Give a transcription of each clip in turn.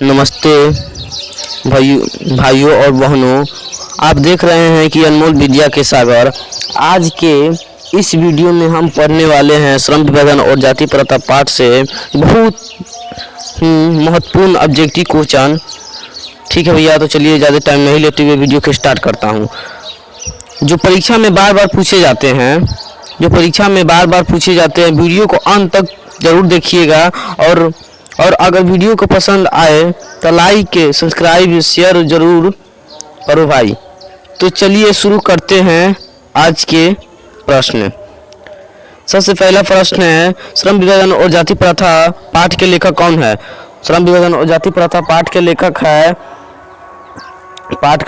नमस्ते भाइयों और बहनों, आप देख रहे हैं कि अनमोल विद्या के सागर। आज के इस वीडियो में हम पढ़ने वाले हैं श्रम विभाजन और जाति प्रथा पाठ से बहुत ही महत्वपूर्ण ऑब्जेक्टिव क्वेश्चन। ठीक है भैया, तो चलिए ज़्यादा टाइम नहीं लेते हुए वीडियो को स्टार्ट करता हूँ। जो परीक्षा में बार बार पूछे जाते हैं वीडियो को अंत तक ज़रूर देखिएगा। और अगर वीडियो को पसंद आए तो लाइक सब्सक्राइब शेयर ज़रूर करो भाई। तो चलिए शुरू करते हैं आज के प्रश्न। सबसे पहला प्रश्न है, श्रम विभाजन और जाति प्रथा पाठ के लेखक कौन है? श्रम विभाजन और जाति प्रथा पाठ का लेखक है इस पाठ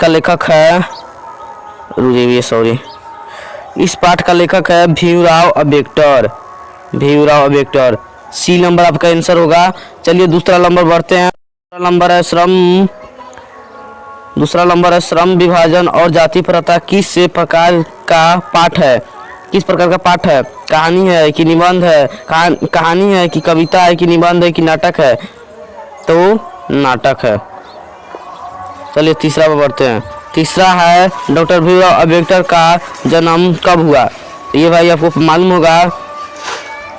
का लेखक है भीमराव अम्बेडकर। सी नंबर आपका आंसर होगा। चलिए दूसरा नंबर बढ़ते हैं। दूसरा नंबर है श्रम विभाजन और जाति प्रथा किस प्रकार का पाठ है? किस प्रकार का पाठ है? कहानी है कि निबंध है? कहानी है कि कविता है कि निबंध है कि नाटक है? तो नाटक है। चलिए तीसरा पर बढ़ते हैं। तीसरा है डॉक्टर भीमराव अम्बेडकर का जन्म कब हुआ? ये भाई आपको मालूम होगा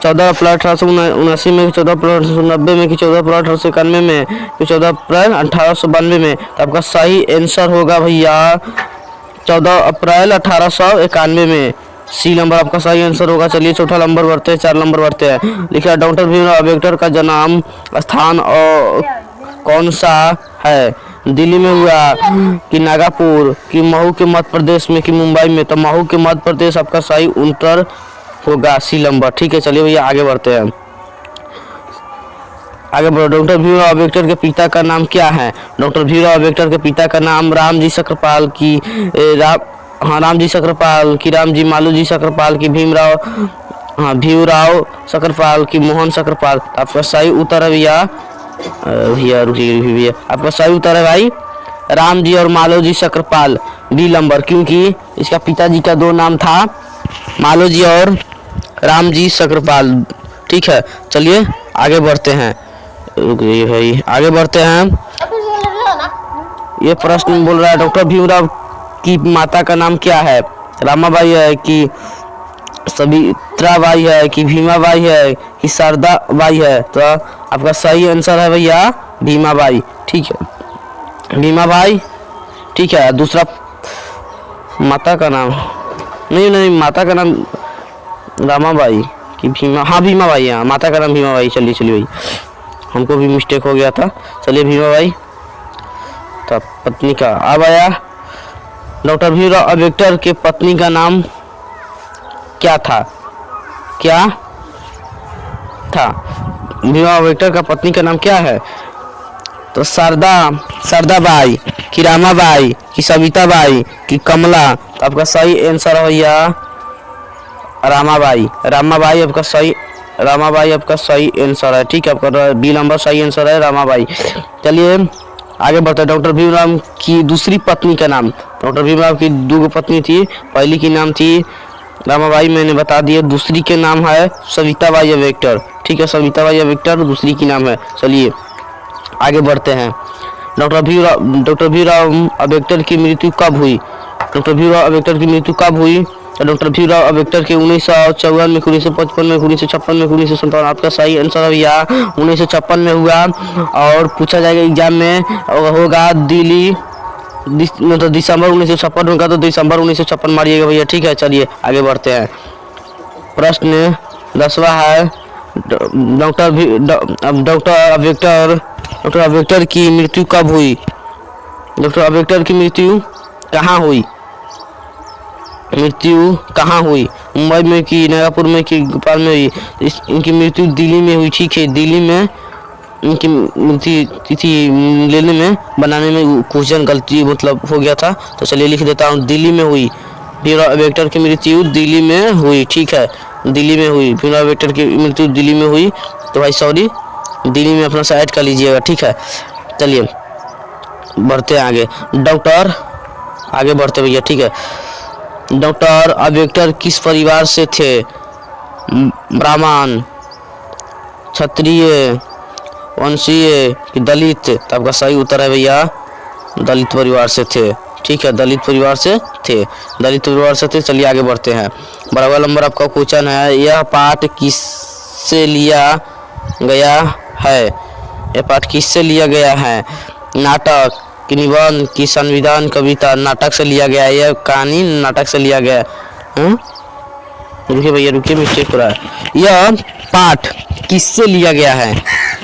14 अप्रैल 1879 में, 14 अप्रैल 1890 में, कि 14 अप्रैल 1891 में, कि 14 अप्रैल 1892 में। तो आपका सही आंसर होगा भैया 14 अप्रैल 1891 में। सी नंबर आपका सही आंसर होगा। चलिए चौथा नंबर बढ़ते हैं, 4 नंबर बढ़ते हैं। लिखा डॉक्टर भीमराव अम्बेडकर का जन्म स्थान और कौन सा है? दिल्ली में हुआ कि नागपुर, कि महू के मध्य प्रदेश में, कि मुंबई में? तो महू के मध्य प्रदेश आपका सही उत्तर होगा। C number. ठीक है, चलिए भैया आगे बढ़ते हैं। आगे बढ़ो। डॉक्टर भीमराव अम्बेडकर के पिता का नाम क्या है? डॉक्टर भीमराव अम्बेडकर के पिता का नाम रामजी सक्सेपाल, की रामजी मालूजी सक्सेपाल, की भीमराव सक्सेपाल, की मोहन सक्सेपाल? आपका सही उत्तर है भैया आपका सही उत्तर है भाई रामजी और मालोजी सक्सेपाल, बी नंबर। क्योंकि इसका पिताजी का 2 नाम था, मालोजी और रामजी सक्सेपाल। ठीक है, चलिए आगे बढ़ते हैं। भाई आगे बढ़ते हैं। ये प्रश्न बोल रहा है डॉक्टर भीमराव की माता का नाम क्या है? रामाबाई है कि सवित्राबाई है कि भीमाबाई है कि शारदाबाई है? तो आपका सही आंसर है भैया भीमाबाई। ठीक है, भीमाबाई। ठीक है, दूसरा माता का नाम नहीं माता का नाम रामाबाई कि भीमाबाई। हाँ, माता का नाम भीमाबाई। चलिए भाई, हमको भी मिस्टेक हो गया था। चलिए भीमाबाई। तो पत्नी का अब आया। डॉक्टर भीमराव अम्बेडकर के पत्नी का नाम क्या था? भीमराव अम्बेडकर का पत्नी का नाम क्या है? तो शारदाबाई, कि रामाबाई, कि सविताबाई, कि कमला? तो आपका सही आंसर है भैया रामाबाई आपका सही आंसर है। ठीक है, आपका बी नंबर सही आंसर है रामाबाई। चलिए आगे बढ़ते हैं। डॉक्टर भीमराव की दूसरी पत्नी का नाम? डॉक्टर भीमराव की 2 पत्नी थी। पहली की नाम थी रामाबाई, मैंने बता दिया। दूसरी के नाम है सविताबाई अम्बेडकर। ठीक है, सविताबाई अम्बेडकर दूसरी की नाम है। चलिए आगे बढ़ते हैं। डॉक्टर भीमराव अम्बेडकर की मृत्यु कब हुई? डॉक्टर भीमराव अम्बेडकर की मृत्यु कब हुई? डॉक्टर भीमराव अम्बेडकर के 1954 में, 1955 में, 1956 में, 1957? आपका सही आंसर है भैया 1956 में हुआ। और पूछा जाएगा एग्जाम में होगा दिल्ली मतलब दिसंबर 1956 में का, तो दिसंबर 1956 मारिएगा भैया। ठीक है, चलिए आगे बढ़ते हैं। प्रश्न 10वां है, डॉक्टर अम्बेडकर की मृत्यु कब हुई? डॉक्टर अम्बेडकर की मृत्यु कहाँ हुई? मुंबई में कि नागपुर में कि भोपाल में हुई? इनकी मृत्यु दिल्ली में हुई। ठीक है, दिल्ली में इनकी मृत्यु तिथि लेने में बनाने में क्वेश्चन गलती मतलब हो गया था, तो चलिए लिख देता हूँ दिल्ली में हुई। भीमराव अम्बेडकर की मृत्यु दिल्ली में हुई। ठीक है, दिल्ली में हुई। भीमराव अम्बेडकर की मृत्यु दिल्ली में हुई। तो भाई सॉरी, दिल्ली में अपना साइड कर लीजिएगा। ठीक है, चलिए बढ़ते हैं आगे। आगे बढ़ते भैया। ठीक है, डॉक्टर अम्बेडकर किस परिवार से थे? ब्राह्मण, क्षत्रिय, वंशीय कि दलित, तो आपका सही उत्तर है भैया दलित परिवार से थे। ठीक है, दलित परिवार से थे, दलित परिवार से थे। चलिए आगे बढ़ते हैं। 12वां नंबर आपका क्वेश्चन है, यह पाठ किससे लिया गया है? यह पाठ किससे लिया गया है? नाटक कि निबंध कि संविधान कविता? नाटक से लिया गया है, यह कहानी नाटक से लिया गया है। रुकिए भैया रुकिए, मिस्टेक हो रहा है। यह पाठ किससे लिया गया है?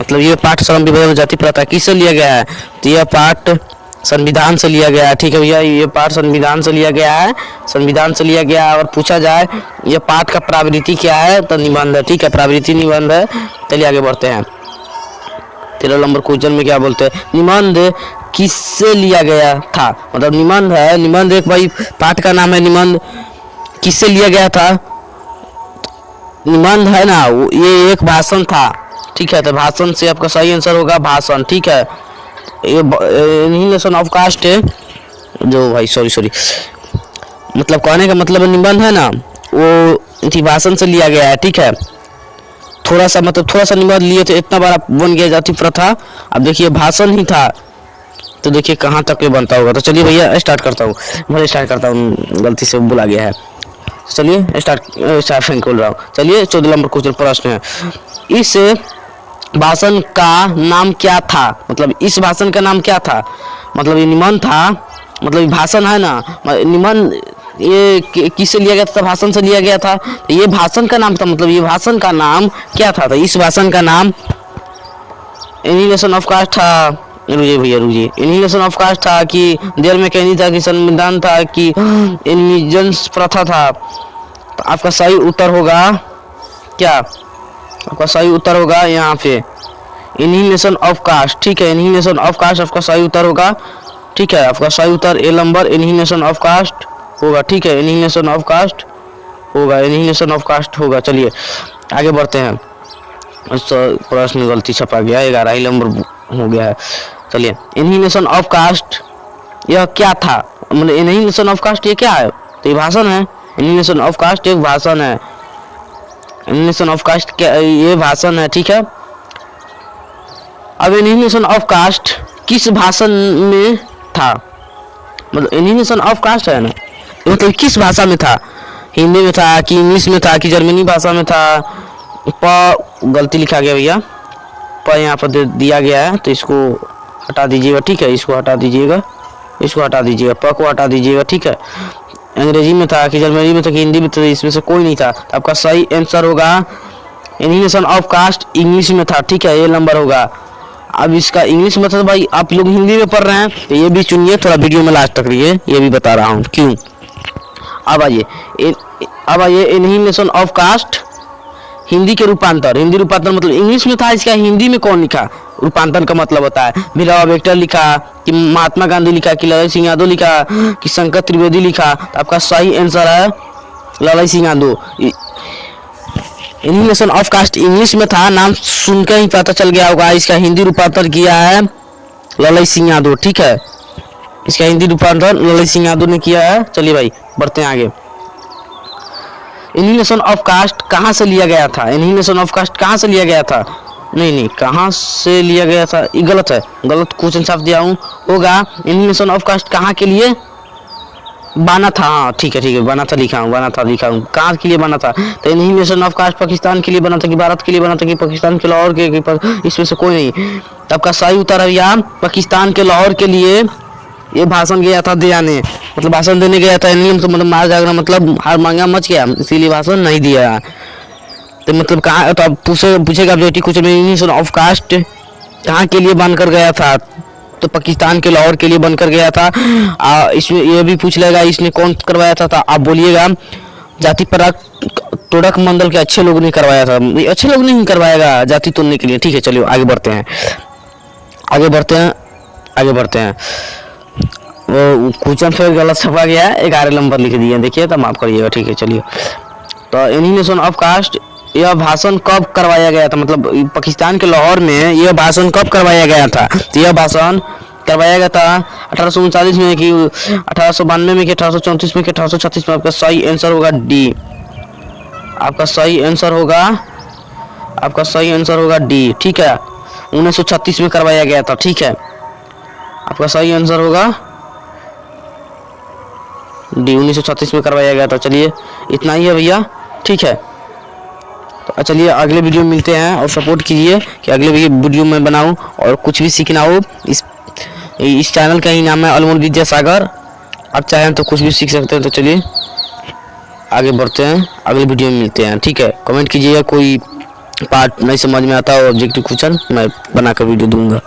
मतलब ये पाठ श्रम विभाजन जाति प्रथा किससे लिया गया है? तो यह पाठ संविधान से लिया गया है। ठीक है भैया, ये पाठ संविधान से लिया गया है, संविधान से लिया गया है। और पूछा जाए ये पाठ का प्रावृत्ति क्या है? तो निबंध है। ठीक है, प्रावृत्ति निबंध है। चलिए आगे बढ़ते हैं। 13 नंबर क्वेश्चन में क्या बोलते हैं, निबंध किससे लिया गया था? मतलब निबंध है, निबंध एक भाई पाठ का नाम है निबंध, किससे लिया गया था? निबंध है ना, ये एक भाषण था। ठीक है, तो भाषण से आपका सही आंसर होगा भाषण। ठीक है, ये एनिहिलेशन ऑफ कास्ट है जो भाई सॉरी मतलब कहने का मतलब निबंध है ना, वो इसी भाषण से लिया गया है। ठीक है, थोड़ा सा निबंध लिए थे, इतना बड़ा बन गया जाति प्रथा। अब देखिए भाषण ही था, तो देखिए कहाँ तक ये बनता होगा। तो चलिए भैया स्टार्ट करता हूँ, गलती से बुला गया है। चलिए स्टार्ट खोल रहा हूँ। चलिए 14 नंबर क्वेश्चन प्रश्न है, इस भाषण का नाम क्या था? मतलब इस भाषण का नाम क्या था? मतलब ये निबंध था, मतलब ये भाषण है ना, निबंध ये किससे लिया गया था? भाषण से लिया गया था। तो ये भाषण का नाम था, मतलब ये भाषण का नाम क्या था? तो इस भाषण का नाम एनिहिलेशन ऑफ कास्ट था। रुझे भैया रुझे, एनिहिलेशन ऑफ कास्ट था कि देर में कहनी था कि संविधान था कि एनिहिलेशन प्रथा था? तो आपका सही उत्तर होगा क्या? आपका सही उत्तर होगा यहाँ पे एनिहिलेशन ऑफ कास्ट। ठीक है, एनिहिलेशन ऑफ कास्ट आपका सही उत्तर होगा। ठीक है, आपका सही उत्तर ए नंबर एनिहिलेशन ऑफ कास्ट होगा। ठीक है, एनिहिलेशन ऑफ कास्ट होगा, एनिहिलेशन ऑफ कास्ट होगा। चलिए आगे बढ़ते हैं। प्रश्न गलती छपा गया, 11 नंबर हो गया है। चलिए, एनिहिलेशन ऑफ कास्ट यह क्या था? मतलब एनिहिलेशन ऑफ कास्ट ये क्या है? तो ये भाषण है। एनिहिलेशन ऑफ कास्ट एक भाषण है, एनिहिलेशन ऑफ कास्ट क्या, ये भाषण है। ठीक है, अब एनिहिलेशन ऑफ कास्ट किस भाषण में था? मतलब एनिहिलेशन ऑफ कास्ट है ना, मतलब किस भाषा में था? हिंदी में था कि इंग्लिश में था कि जर्मनी भाषा में था? गलती लिखा गया भैया, यहाँ पर दिया गया है, तो इसको हटा दीजिएगा। ठीक है, इसको हटा दीजिएगा, इसको हटा दीजिएगा, को हटा दीजिएगा। ठीक है, अंग्रेजी में था कि जर्मनी में था कि हिंदी में था? इसमें से कोई नहीं था। तो आपका सही आंसर होगा एनिहिलेशन ऑफ कास्ट इंग्लिश में था। ठीक है, ये नंबर होगा। अब इसका इंग्लिश में था भाई, आप लोग हिंदी में पढ़ रहे हैं तो ये भी चुनिए, थोड़ा वीडियो में लास्ट तक रहिए, ये भी बता रहा हूँ क्यों। अब आइए एनिहिलेशन ऑफ कास्ट हिंदी के रूपांतर। हिंदी रूपांतर मतलब इंग्लिश में था, इसका हिंदी में कौन लिखा? रूपांतर का मतलब होता है भीमराव अम्बेडकर लिखा कि महात्मा गांधी लिखा कि लाला सिंह यादव लिखा कि शंकर त्रिवेदी लिखा? तो आपका सही आंसर है Lala Singh Yadav. Annihilation of caste English में था, नाम सुनकर ही पता चल गया होगा। इसका हिंदी रूपांतर किया है लाला सिंह यादव। ठीक है, इसका हिंदी रूपांतर लाला सिंह यादव ने किया है। चलिए भाई बढ़ते हैं आगे। एनिहिलेशन ऑफ कास्ट कहाँ से लिया गया था? एनिहिलेशन ऑफ कास्ट कहाँ से लिया गया था? नहीं, कहाँ से लिया गया था ये गलत है, गलत क्वेश्चन साफ दिया हूँ। होगा एनिहिलेशन ऑफ कास्ट कहाँ के लिए बना था? हाँ ठीक है, बना था लिखा हूँ, कहाँ के लिए बना था? तो एनिहिलेशन ऑफ कास्ट पाकिस्तान के लिए बना था कि भारत के लिए बना था कि पाकिस्तान के लाहौर के, इसमें से कोई नहीं। तो आपका सही उत्तर है यहाँ पाकिस्तान के लाहौर के लिए ये भाषण गया था देने, मतलब भाषण देने गया था। तो मतलब मार जागना मतलब हार मांगा मच गया, इसीलिए भाषण नहीं दिया। तो मतलब कहाँ, तो अब पूछेगा बेटी कुछ एनिहिलेशन ऑफ कास्ट कहाँ के लिए बनकर गया था? तो पाकिस्तान के लाहौर के लिए बनकर गया था। इसमें ये भी पूछ लेगा इसने कौन करवाया था? आप बोलिएगा जाति पराग तोड़क मंडल के अच्छे लोग ने करवाया था। अच्छे लोग नहीं करवाएगा जाति तोड़ने के लिए। ठीक है, चलिए आगे बढ़ते हैं। वो क्वेश्चन फिर गलत छपा गया है, 11 नंबर लिख दिए, देखिए तो माफ करिएगा। ठीक है, चलिए। तो एनिहिलेशन ऑफ कास्ट यह भाषण कब करवाया गया था? मतलब पाकिस्तान के लाहौर में यह भाषण कब करवाया गया था? तो यह भाषण करवाया गया था 1839 में कि 1892 में कि 1834 में कि 1836 में? आपका सही आंसर होगा डी। आपका सही आंसर होगा डी। ठीक है, 1936 में करवाया गया था। ठीक है, आपका सही आंसर होगा डी, 1936 में करवाया गया था। चलिए इतना ही है भैया, ठीक है। तो चलिए अगले वीडियो में मिलते हैं और सपोर्ट कीजिए कि अगले वीडियो में बनाऊं और कुछ भी सीखना हो। इस चैनल का ही नाम है अनमोल विद्यासागर। आप चाहें तो कुछ भी सीख सकते हैं। तो चलिए आगे बढ़ते हैं, अगले वीडियो में मिलते हैं। ठीक है, कमेंट कीजिएगा कोई पार्ट नहीं समझ में आता हो ऑब्जेक्टिव क्वेश्चन, मैं बनाकर वीडियो दूंगा।